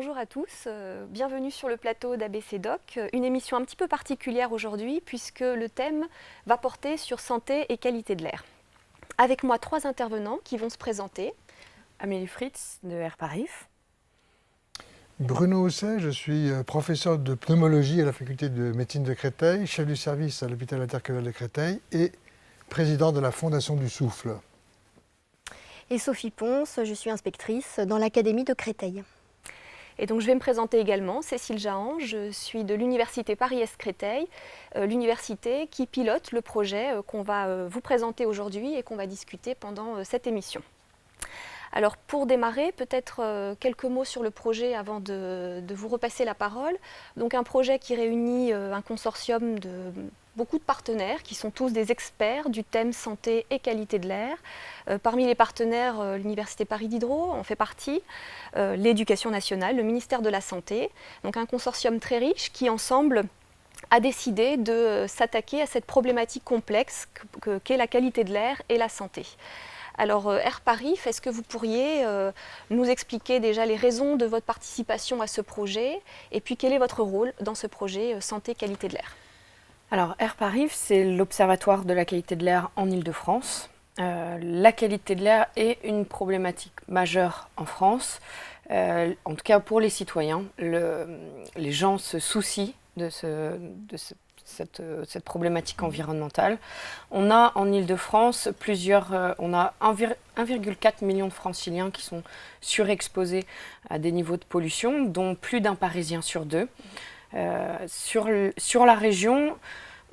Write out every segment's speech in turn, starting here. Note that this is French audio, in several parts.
bonjour à tous, bienvenue sur le plateau d'ABC Doc, une émission un petit peu particulière aujourd'hui puisque le thème va porter sur santé et qualité de l'air. Avec moi 3 intervenants qui vont se présenter. Amélie Fritz de Air Paris. Bruno Housset, je suis professeur de pneumologie à la faculté de médecine de Créteil, chef du service à l'hôpital intercalaire de Créteil et président de la Fondation du Souffle. Et Sophie Ponce, je suis inspectrice dans l'Académie de Créteil. Et donc je vais me présenter également, Cécile Jahan, je suis de l'Université Paris-Est Créteil, l'université qui pilote le projet qu'on va vous présenter aujourd'hui et qu'on va discuter pendant cette émission. Alors pour démarrer, peut-être quelques mots sur le projet avant de vous repasser la parole. Donc un projet qui réunit un consortium de beaucoup de partenaires qui sont tous des experts du thème santé et qualité de l'air. Parmi les partenaires, l'Université Paris Diderot en fait partie, l'Éducation nationale, le ministère de la Santé. Donc un consortium très riche qui ensemble a décidé de s'attaquer à cette problématique complexe qu'est la qualité de l'air et la santé. Alors Air Paris, est-ce que vous pourriez nous expliquer déjà les raisons de votre participation à ce projet et puis quel est votre rôle dans ce projet santé-qualité de l'air? Alors Air Paris, c'est l'Observatoire de la qualité de l'air en Île-de-France. La qualité de l'air est une problématique majeure en France, en tout cas pour les citoyens. Les gens se soucient de cette problématique environnementale. On a en Île-de-France on a 1,4 million de franciliens qui sont surexposés à des niveaux de pollution, dont plus d'un Parisien sur 2. Sur la région,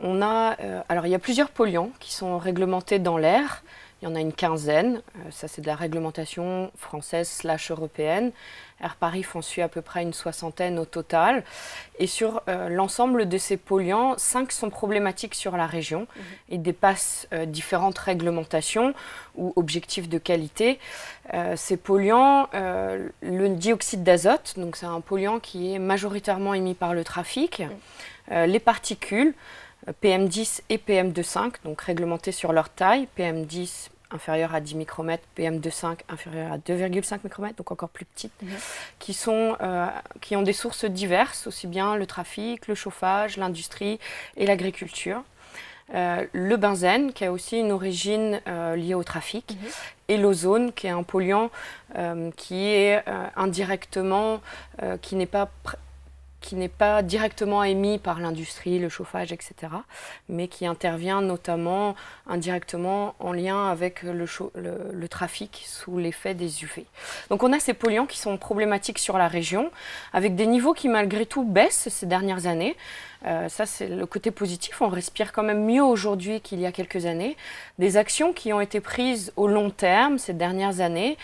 alors il y a plusieurs polluants qui sont réglementés dans l'air. Il y en a une quinzaine, ça c'est de la réglementation française/européenne. Air Paris en suit à peu près une soixantaine au total. Et sur l'ensemble de ces polluants, 5 sont problématiques sur la région. Ils dépassent différentes réglementations ou objectifs de qualité. Ces polluants, le dioxyde d'azote, donc c'est un polluant qui est majoritairement émis par le trafic. Les particules, PM10 et PM2,5, donc réglementés sur leur taille, PM10 inférieur à 10 micromètres, PM2,5 inférieur à 2,5 micromètres, donc encore plus petites, qui ont des sources diverses, aussi bien le trafic, le chauffage, l'industrie et l'agriculture. Le benzène, qui a aussi une origine liée au trafic, et l'ozone, qui est un polluant qui est qui n'est pas directement émis par l'industrie, le chauffage, etc., mais qui intervient notamment indirectement en lien avec le trafic sous l'effet des UV. Donc on a ces polluants qui sont problématiques sur la région, avec des niveaux qui malgré tout baissent ces dernières années. Ça c'est le côté positif, on respire quand même mieux aujourd'hui qu'il y a quelques années. Des actions qui ont été prises au long terme ces dernières années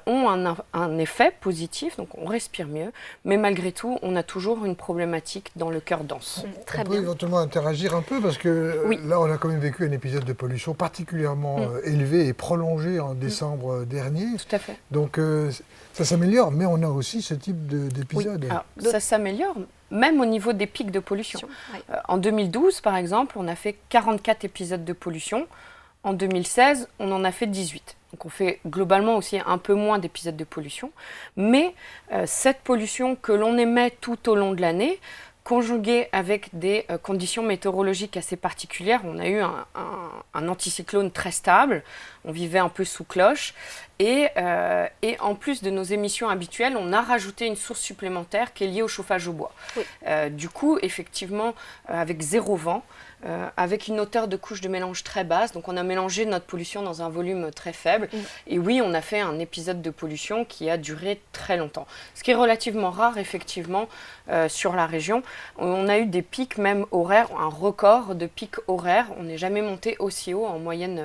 ont un effet positif, donc on respire mieux, mais malgré tout on a toujours une problématique dans le cœur dense. On peut éventuellement interagir un peu parce que là on a quand même vécu un épisode de pollution particulièrement élevé et prolongé en décembre dernier. Tout à fait. Donc ça s'améliore, mais on a aussi ce type d'épisode. Ça s'améliore. Même au niveau des pics de pollution. En 2012, par exemple, on a fait 44 épisodes de pollution. En 2016, on en a fait 18. Donc on fait globalement aussi un peu moins d'épisodes de pollution. Mais cette pollution que l'on émet tout au long de l'année, conjuguée avec des conditions météorologiques assez particulières, on a eu un anticyclone très stable, on vivait un peu sous cloche, et en plus de nos émissions habituelles, on a rajouté une source supplémentaire qui est liée au chauffage au bois. Du coup, effectivement, avec 0 vent, avec une hauteur de couche de mélange très basse, donc on a mélangé notre pollution dans un volume très faible, et oui, on a fait un épisode de pollution qui a duré très longtemps. Ce qui est relativement rare, effectivement, sur la région. On a eu des pics même horaires, un record de pics horaires, on n'est jamais monté aussi haut en moyenne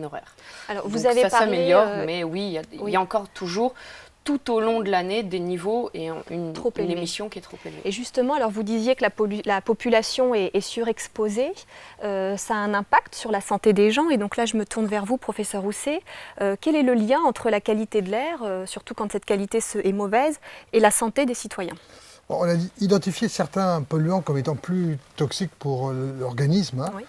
horaire. Alors, donc vous avez ça parlé, s'améliore, mais oui, il y a encore toujours tout au long de l'année des niveaux et une émission qui est trop élevée. Et justement, alors vous disiez que la population est surexposée, ça a un impact sur la santé des gens, et donc là je me tourne vers vous, professeur Housset. Quel est le lien entre la qualité de l'air, surtout quand cette qualité est mauvaise, et la santé des citoyens? On a identifié certains polluants comme étant plus toxiques pour l'organisme. Hein. Oui.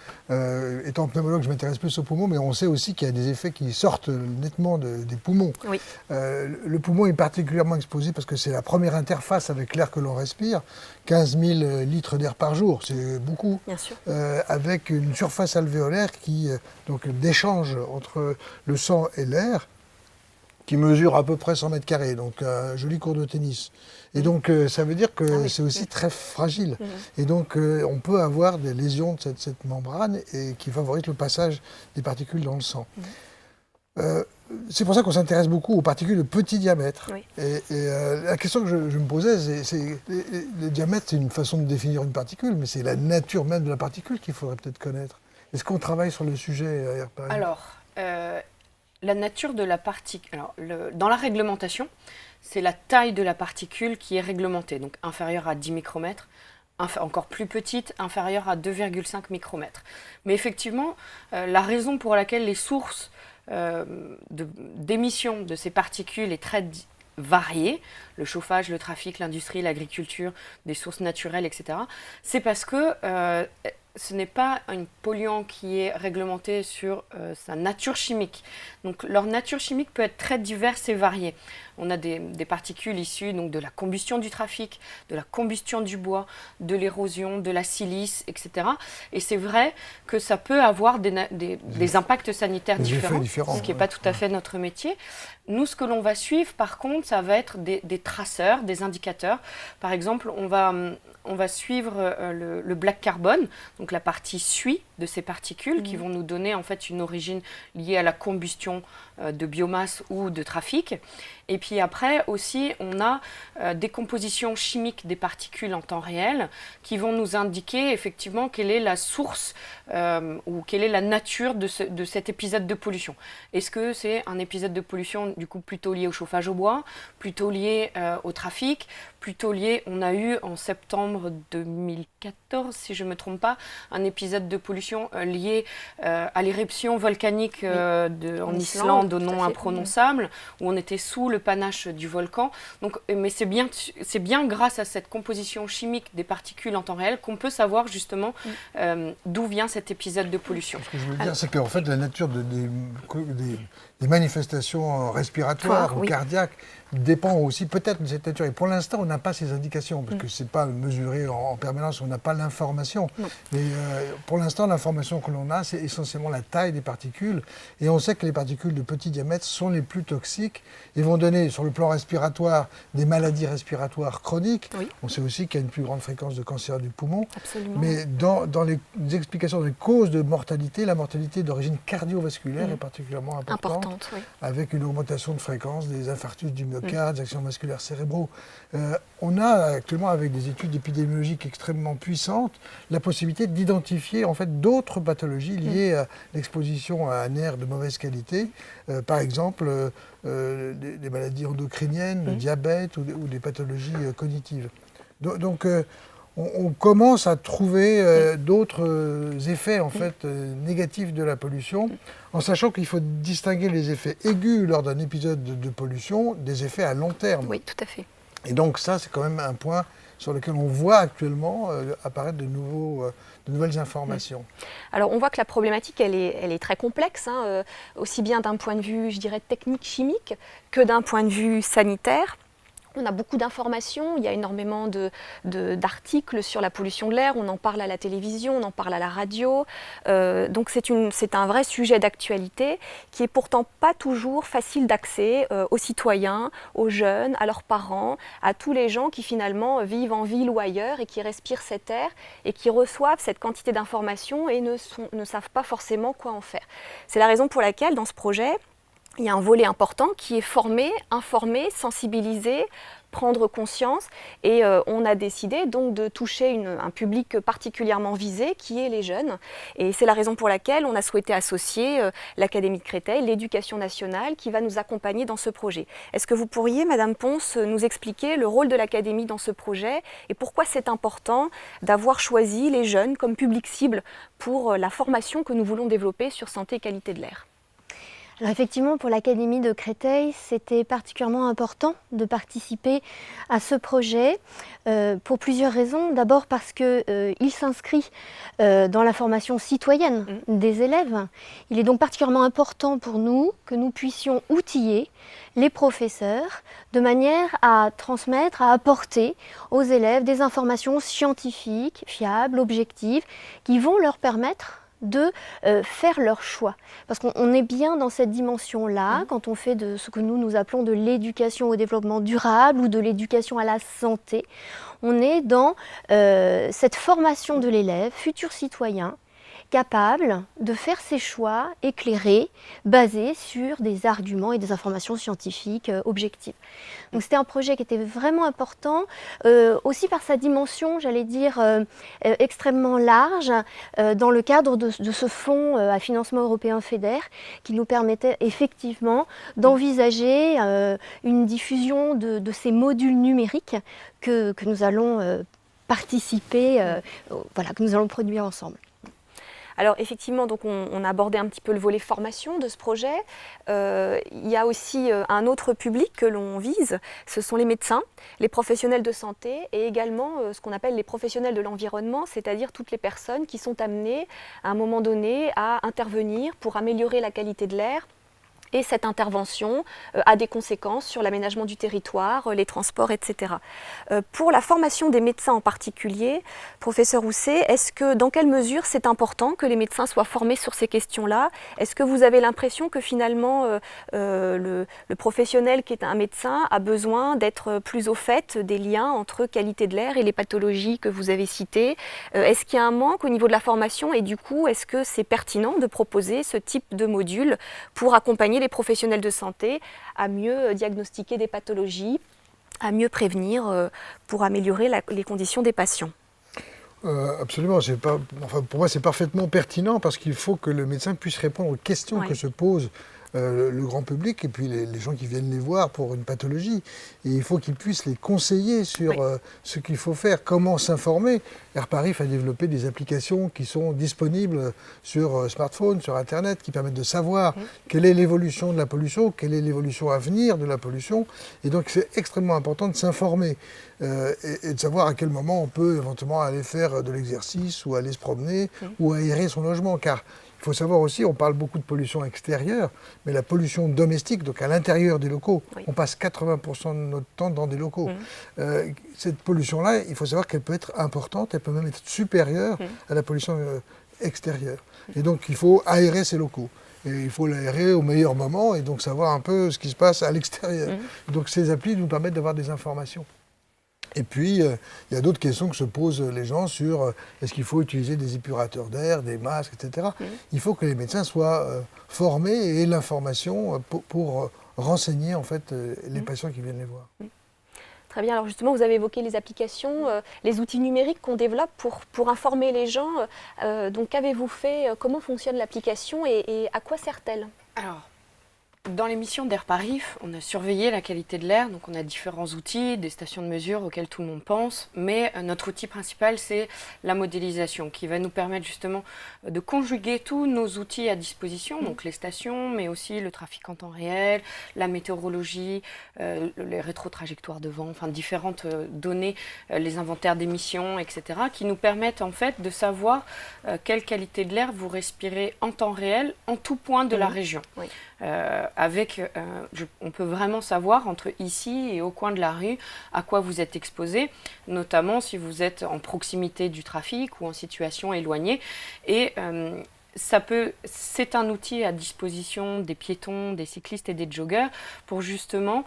Étant pneumologue, je m'intéresse plus aux poumons, mais on sait aussi qu'il y a des effets qui sortent nettement des poumons. Oui. Le poumon est particulièrement exposé parce que c'est la première interface avec l'air que l'on respire. 15 000 litres d'air par jour, c'est beaucoup. Bien sûr. Avec une surface alvéolaire donc d'échange entre le sang et l'air, qui mesure à peu près 100 mètres carrés, donc un joli court de tennis. Et donc ça veut dire que c'est aussi très fragile. Et donc on peut avoir des lésions de cette membrane et qui favorisent le passage des particules dans le sang. C'est pour ça qu'on s'intéresse beaucoup aux particules de petit diamètre. Oui. Et la question que je me posais, c'est le diamètre, c'est une façon de définir une particule, mais c'est la nature même de la particule qu'il faudrait peut-être connaître. Est-ce qu'on travaille sur le sujet, Herpari ? Alors, la nature de la particule. Alors, dans la réglementation, c'est la taille de la particule qui est réglementée, donc inférieure à 10 micromètres, encore plus petite, inférieure à 2,5 micromètres. Mais effectivement, la raison pour laquelle les sources d'émission de ces particules est très variée, le chauffage, le trafic, l'industrie, l'agriculture, des sources naturelles, etc., c'est parce que ce n'est pas un polluant qui est réglementé sur sa nature chimique. Donc leur nature chimique peut être très diverse et variée. On a des particules issues donc, de la combustion du trafic, de la combustion du bois, de l'érosion, de la silice, etc. Et c'est vrai que ça peut avoir des impacts sanitaires différents, ce qui n'est pas tout à fait notre métier. Nous, ce que l'on va suivre, par contre, ça va être des traceurs, des indicateurs. Par exemple, on va suivre le black carbone, donc la partie suie de ces particules qui vont nous donner en fait une origine liée à la combustion de biomasse ou de trafic. Et puis après aussi, on a des compositions chimiques des particules en temps réel qui vont nous indiquer effectivement quelle est la source ou quelle est la nature de cet épisode de pollution. Est-ce que c'est un épisode de pollution du coup plutôt lié au chauffage au bois, plutôt lié au trafic, plutôt lié, on a eu en septembre 2014, si je ne me trompe pas, un épisode de pollution lié à l'éruption volcanique en Islande au nom imprononçable, où on était sous le panache du volcan. Donc, mais c'est bien grâce à cette composition chimique des particules en temps réel qu'on peut savoir justement d'où vient cet épisode de pollution. Ce que je veux dire, c'est qu'en fait, la nature des manifestations respiratoires ou cardiaques dépend aussi peut-être de cette nature. Et pour l'instant, on n'a pas ces indications, parce que ce n'est pas mesuré en permanence, on n'a pas l'information. Mais pour l'instant, l'information que l'on a, c'est essentiellement la taille des particules. Et on sait que les particules de petit diamètre sont les plus toxiques et vont donner, sur le plan respiratoire, des maladies respiratoires chroniques. Oui. On sait aussi qu'il y a une plus grande fréquence de cancer du poumon. Absolument. Mais dans les explications des causes de mortalité, la mortalité d'origine cardiovasculaire est particulièrement importante, avec une augmentation de fréquence des infarctus du myocarde, des accidents vasculaires cérébraux. On a actuellement, avec des études épidémiologiques extrêmement puissantes, la possibilité d'identifier en fait d'autres pathologies liées à l'exposition à un air de mauvaise qualité, par exemple des maladies endocriniennes, le diabète ou des pathologies cognitives. Donc on commence à trouver d'autres effets en fait, négatifs de la pollution, en sachant qu'il faut distinguer les effets aigus lors d'un épisode de pollution des effets à long terme. Oui, tout à fait. Et donc ça, c'est quand même un point sur lequel on voit actuellement apparaître de nouvelles informations. Alors on voit que la problématique, elle est très complexe, hein, aussi bien d'un point de vue, je dirais, technique, chimique, que d'un point de vue sanitaire. On a beaucoup d'informations, il y a énormément d'articles sur la pollution de l'air, on en parle à la télévision, on en parle à la radio. Donc c'est un vrai sujet d'actualité qui est pourtant pas toujours facile d'accès aux citoyens, aux jeunes, à leurs parents, à tous les gens qui finalement vivent en ville ou ailleurs et qui respirent cet air et qui reçoivent cette quantité d'informations et ne savent pas forcément quoi en faire. C'est la raison pour laquelle dans ce projet, il y a un volet important qui est former, informer, sensibiliser, prendre conscience et on a décidé donc de toucher un public particulièrement visé qui est les jeunes et c'est la raison pour laquelle on a souhaité associer l'Académie de Créteil, l'Éducation nationale qui va nous accompagner dans ce projet. Est-ce que vous pourriez, Madame Ponce, nous expliquer le rôle de l'Académie dans ce projet et pourquoi c'est important d'avoir choisi les jeunes comme public cible pour la formation que nous voulons développer sur santé et qualité de l'air ? Alors effectivement, pour l'Académie de Créteil, c'était particulièrement important de participer à ce projet pour plusieurs raisons. D'abord parce qu'il s'inscrit dans la formation citoyenne des élèves. Il est donc particulièrement important pour nous que nous puissions outiller les professeurs de manière à transmettre, à apporter aux élèves des informations scientifiques, fiables, objectives, qui vont leur permettre de faire leur choix. Parce qu'on est bien dans cette dimension-là, quand on fait de ce que nous appelons de l'éducation au développement durable ou de l'éducation à la santé. On est dans cette formation de l'élève, futur citoyen, capable de faire ses choix éclairés, basés sur des arguments et des informations scientifiques objectives. Donc c'était un projet qui était vraiment important, aussi par sa dimension, j'allais dire, extrêmement large, dans le cadre de ce fonds à financement européen FEDER, qui nous permettait effectivement d'envisager une diffusion de ces modules numériques que nous allons participer, que nous allons produire ensemble. Alors effectivement, donc on a abordé un petit peu le volet formation de ce projet. Il y a aussi un autre public que l'on vise, ce sont les médecins, les professionnels de santé et également ce qu'on appelle les professionnels de l'environnement, c'est-à-dire toutes les personnes qui sont amenées à un moment donné à intervenir pour améliorer la qualité de l'air. Et cette intervention a des conséquences sur l'aménagement du territoire, les transports, etc. Pour la formation des médecins en particulier, professeur Housset, dans quelle mesure c'est important que les médecins soient formés sur ces questions-là? Est-ce que vous avez l'impression que finalement le professionnel qui est un médecin a besoin d'être plus au fait des liens entre qualité de l'air et les pathologies que vous avez citées? Est-ce qu'il y a un manque au niveau de la formation et du coup, est-ce que c'est pertinent de proposer ce type de module pour accompagner les professionnels de santé à mieux diagnostiquer des pathologies, à mieux prévenir pour améliorer les conditions des patients? Absolument. Pour moi, c'est parfaitement pertinent parce qu'il faut que le médecin puisse répondre aux questions que se posent le grand public et puis les gens qui viennent les voir pour une pathologie. Et il faut qu'ils puissent les conseiller sur ce qu'il faut faire, comment s'informer. Airparif a développé des applications qui sont disponibles sur smartphone, sur Internet, qui permettent de savoir quelle est l'évolution de la pollution, quelle est l'évolution à venir de la pollution. Et donc c'est extrêmement important de s'informer et de savoir à quel moment on peut éventuellement aller faire de l'exercice ou aller se promener ou aérer son logement. Car il faut savoir aussi, on parle beaucoup de pollution extérieure, mais la pollution domestique, donc à l'intérieur des locaux, on passe 80% de notre temps dans des locaux. Cette pollution-là, il faut savoir qu'elle peut être importante, elle peut même être supérieure à la pollution extérieure. Et donc il faut aérer ces locaux. Et il faut l'aérer au meilleur moment et donc savoir un peu ce qui se passe à l'extérieur. Donc ces applis nous permettent d'avoir des informations. Et puis, il y a d'autres questions que se posent les gens sur est-ce qu'il faut utiliser des épurateurs d'air, des masques, etc. Il faut que les médecins soient formés et aient l'information pour renseigner en fait, les patients qui viennent les voir. Très bien, alors justement, vous avez évoqué les applications, les outils numériques qu'on développe pour informer les gens. Donc, qu'avez-vous fait? Comment fonctionne l'application et à quoi sert-elle? Alors, dans les missions d'Airparif, on a surveillé la qualité de l'air, donc on a différents outils, des stations de mesure auxquelles tout le monde pense, mais notre outil principal, c'est la modélisation, qui va nous permettre justement de conjuguer tous nos outils à disposition, donc les stations, mais aussi le trafic en temps réel, la météorologie, les rétrotrajectoires de vent, enfin différentes données, les inventaires d'émissions, etc., qui nous permettent en fait de savoir quelle qualité de l'air vous respirez en temps réel, en tout point de la région. On peut vraiment savoir entre ici et au coin de la rue à quoi vous êtes exposé, notamment si vous êtes en proximité du trafic ou en situation éloignée. Et c'est un outil à disposition des piétons, des cyclistes et des joggeurs pour justement,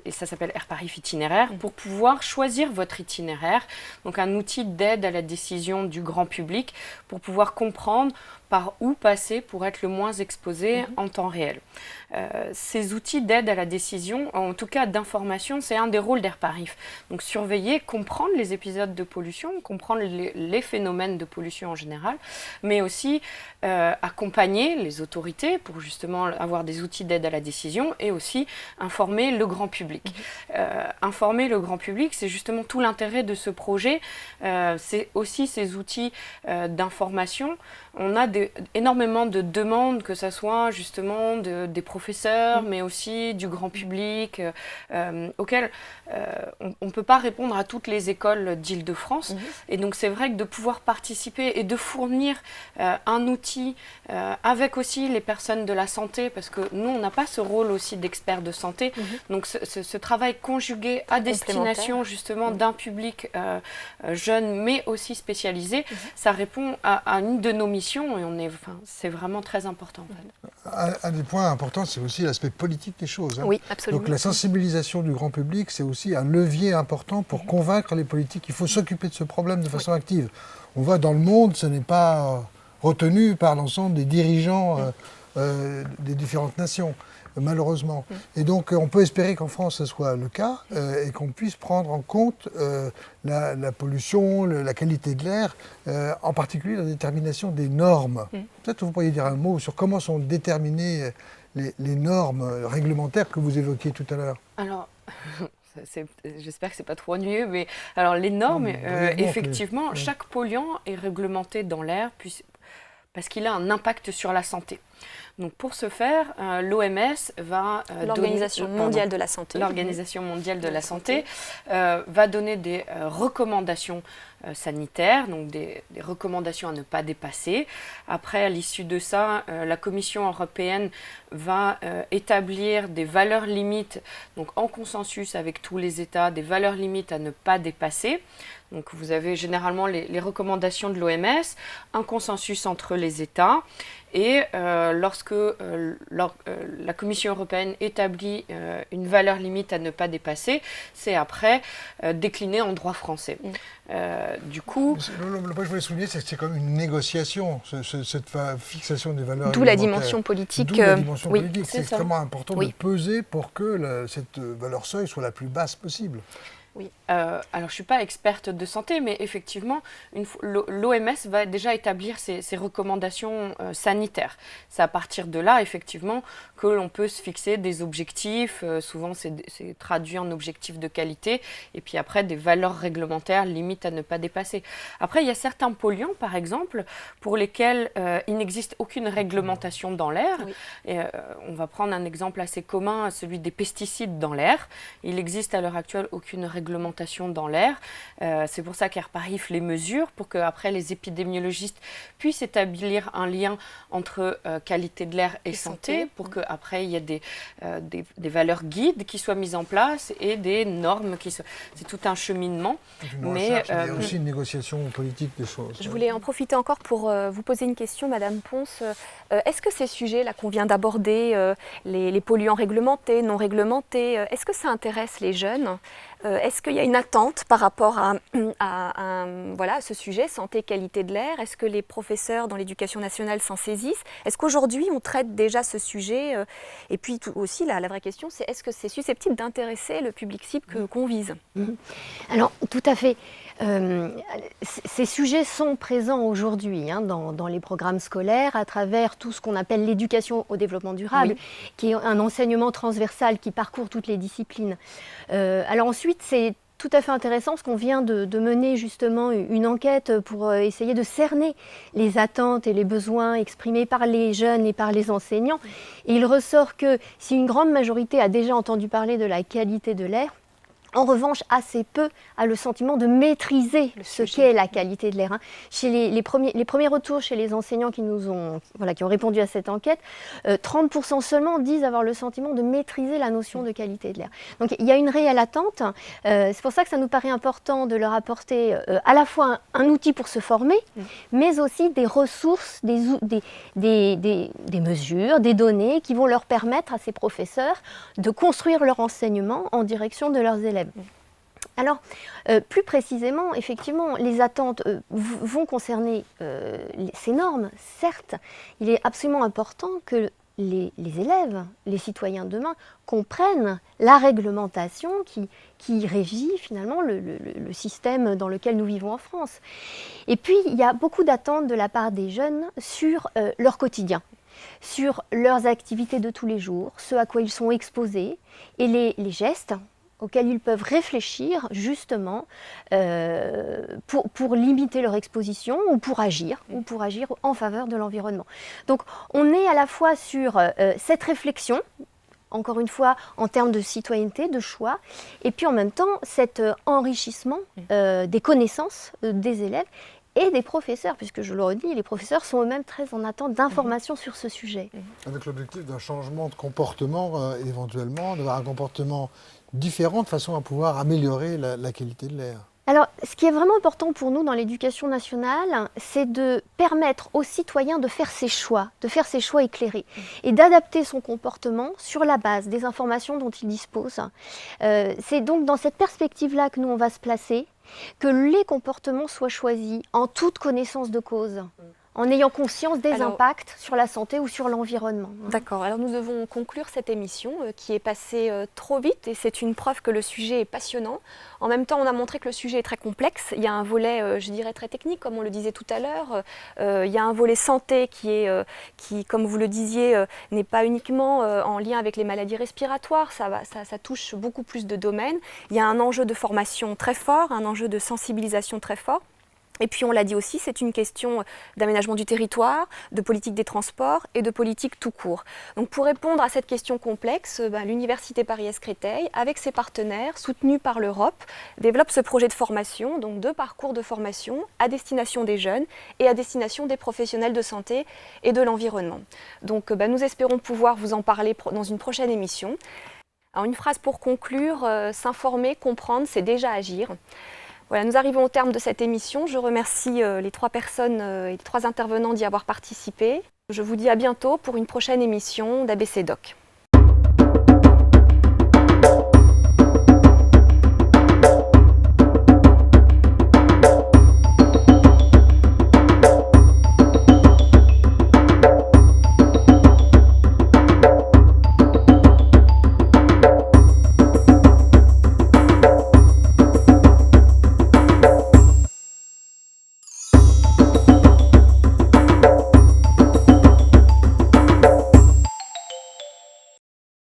et ça s'appelle Airparif itinéraire, pour pouvoir choisir votre itinéraire. Donc un outil d'aide à la décision du grand public pour pouvoir comprendre par où passer pour être le moins exposé en temps réel. Ces outils d'aide à la décision, en tout cas d'information, c'est un des rôles d'Airparif. Donc surveiller, comprendre les épisodes de pollution, comprendre les phénomènes de pollution en général, mais aussi accompagner les autorités pour justement avoir des outils d'aide à la décision et aussi informer le grand public. Informer le grand public, c'est justement tout l'intérêt de ce projet. C'est aussi ces outils d'information. On a énormément de demandes, que ce soit justement des professeurs, mais aussi du grand public, auxquels on ne peut pas répondre à toutes les écoles d'Île-de-France. Et donc c'est vrai que de pouvoir participer et de fournir un outil avec aussi les personnes de la santé, parce que nous, on n'a pas ce rôle aussi d'experts de santé. Donc ce travail conjugué à destination justement d'un public jeune, mais aussi spécialisé, ça répond à une de nos missions et c'est vraiment très important. En fait. Un des points importants, c'est aussi l'aspect politique des choses. Oui, absolument. Donc la sensibilisation du grand public, c'est aussi un levier important pour convaincre les politiques qu'il faut s'occuper de ce problème de façon active. On voit dans le monde, ce n'est pas retenu par l'ensemble des dirigeants des différentes nations, malheureusement. Et donc on peut espérer qu'en France, ce soit le cas et qu'on puisse prendre en compte la pollution, la qualité de l'air, en particulier la détermination des normes. Peut-être que vous pourriez dire un mot sur comment sont déterminées les normes réglementaires que vous évoquiez tout à l'heure. Alors, j'espère que c'est pas trop ennuyeux, mais alors les normes, effectivement, chaque polluant est réglementé dans l'air parce qu'il a un impact sur la santé. Donc pour ce faire, l'OMS va l'Organisation mondiale de la santé. L'Organisation mondiale de la santé va donner des recommandations sanitaires, donc des recommandations à ne pas dépasser. Après, à l'issue de ça, la Commission européenne va établir des valeurs limites, donc en consensus avec tous les États, des valeurs limites à ne pas dépasser. Donc vous avez généralement les recommandations de l'OMS, un consensus entre les États, et lorsque la Commission européenne établit une valeur limite à ne pas dépasser, c'est après décliné en droit français. Du coup... Le point que je voulais souligner, c'est que c'est comme une négociation, cette fixation des valeurs D'où la dimension politique. D'où la dimension politique. C'est ça. extrêmement important de peser pour que cette valeur seuil soit la plus basse possible. Oui. Alors, je ne suis pas experte de santé, mais effectivement, l'OMS va déjà établir ses recommandations sanitaires. C'est à partir de là, effectivement, que l'on peut se fixer des objectifs. Souvent, c'est traduit en objectifs de qualité. Et puis après, des valeurs réglementaires limites à ne pas dépasser. Après, il y a certains polluants, par exemple, pour lesquels il n'existe aucune réglementation dans l'air. Et, on va prendre un exemple assez commun, celui des pesticides dans l'air. Il n'existe à l'heure actuelle aucune réglementation dans l'air. C'est pour ça qu'Air Paris fait les mesures pour qu'après les épidémiologistes puissent établir un lien entre qualité de l'air et santé, pour qu'après il y ait des valeurs guides qui soient mises en place et des normes qui soient... C'est tout un cheminement. Mais il y a aussi une négociation politique des choses. Je voulais en profiter encore pour vous poser une question, Madame Ponce. Est-ce que ces sujets-là qu'on vient d'aborder, les polluants réglementés, non réglementés, est-ce que ça intéresse les jeunes ? Est-ce qu'il y a une attente par rapport à ce sujet, santé, qualité de l'air? Est-ce que les professeurs dans l'éducation nationale s'en saisissent? Est-ce qu'aujourd'hui on traite déjà ce sujet? Et puis aussi la vraie question, c'est est-ce que c'est susceptible d'intéresser le public cible qu'on vise? Alors tout à fait. Ces sujets sont présents aujourd'hui dans les programmes scolaires à travers tout ce qu'on appelle l'éducation au développement durable, qui est un enseignement transversal qui parcourt toutes les disciplines. Alors ensuite, c'est tout à fait intéressant parce qu'on vient de mener justement une enquête pour essayer de cerner les attentes et les besoins exprimés par les jeunes et par les enseignants. Et il ressort que si une grande majorité a déjà entendu parler de la qualité de l'air, en revanche, assez peu a le sentiment de maîtriser ce qu'est la qualité de l'air. Chez les premiers retours chez les enseignants qui ont répondu à cette enquête, 30% seulement disent avoir le sentiment de maîtriser la notion de qualité de l'air. Donc il y a une réelle attente. C'est pour ça que ça nous paraît important de leur apporter à la fois un outil pour se former, mais aussi des ressources, des mesures, des données qui vont leur permettre à ces professeurs de construire leur enseignement en direction de leurs élèves. Alors, plus précisément, effectivement, les attentes vont concerner ces normes. Certes, il est absolument important que les élèves, les citoyens de demain, comprennent la réglementation qui régit finalement le système dans lequel nous vivons en France. Et puis, il y a beaucoup d'attentes de la part des jeunes sur leur quotidien, sur leurs activités de tous les jours, ce à quoi ils sont exposés, et les gestes auxquels ils peuvent réfléchir justement pour limiter leur exposition ou pour agir en faveur de l'environnement. Donc on est à la fois sur cette réflexion, encore une fois en termes de citoyenneté, de choix, et puis en même temps cet enrichissement des connaissances des élèves et des professeurs, puisque je le redis, les professeurs sont eux-mêmes très en attente d'informations sur ce sujet. Avec l'objectif d'un changement de comportement éventuellement, d'avoir un comportement différent de façon à pouvoir améliorer la qualité de l'air. Alors, ce qui est vraiment important pour nous dans l'éducation nationale, c'est de permettre aux citoyens de faire ses choix éclairés et d'adapter son comportement sur la base des informations dont il dispose. C'est donc dans cette perspective-là que nous, on va se placer, que les comportements soient choisis en toute connaissance de cause, en ayant conscience des impacts sur la santé ou sur l'environnement. D'accord, alors nous devons conclure cette émission qui est passée trop vite et c'est une preuve que le sujet est passionnant. En même temps, on a montré que le sujet est très complexe. Il y a un volet, je dirais, très technique, comme on le disait tout à l'heure. Il y a un volet santé qui, comme vous le disiez, n'est pas uniquement en lien avec les maladies respiratoires. Ça touche beaucoup plus de domaines. Il y a un enjeu de formation très fort, un enjeu de sensibilisation très fort. Et puis on l'a dit aussi, c'est une question d'aménagement du territoire, de politique des transports et de politique tout court. Donc pour répondre à cette question complexe, l'Université Paris-Est-Créteil, avec ses partenaires, soutenus par l'Europe, développe ce projet de formation, donc 2 parcours de formation à destination des jeunes et à destination des professionnels de santé et de l'environnement. Donc nous espérons pouvoir vous en parler dans une prochaine émission. Alors, une phrase pour conclure, s'informer, comprendre, c'est déjà agir. Voilà, nous arrivons au terme de cette émission. Je remercie les 3 personnes et les 3 intervenants d'y avoir participé. Je vous dis à bientôt pour une prochaine émission d'ABC Doc.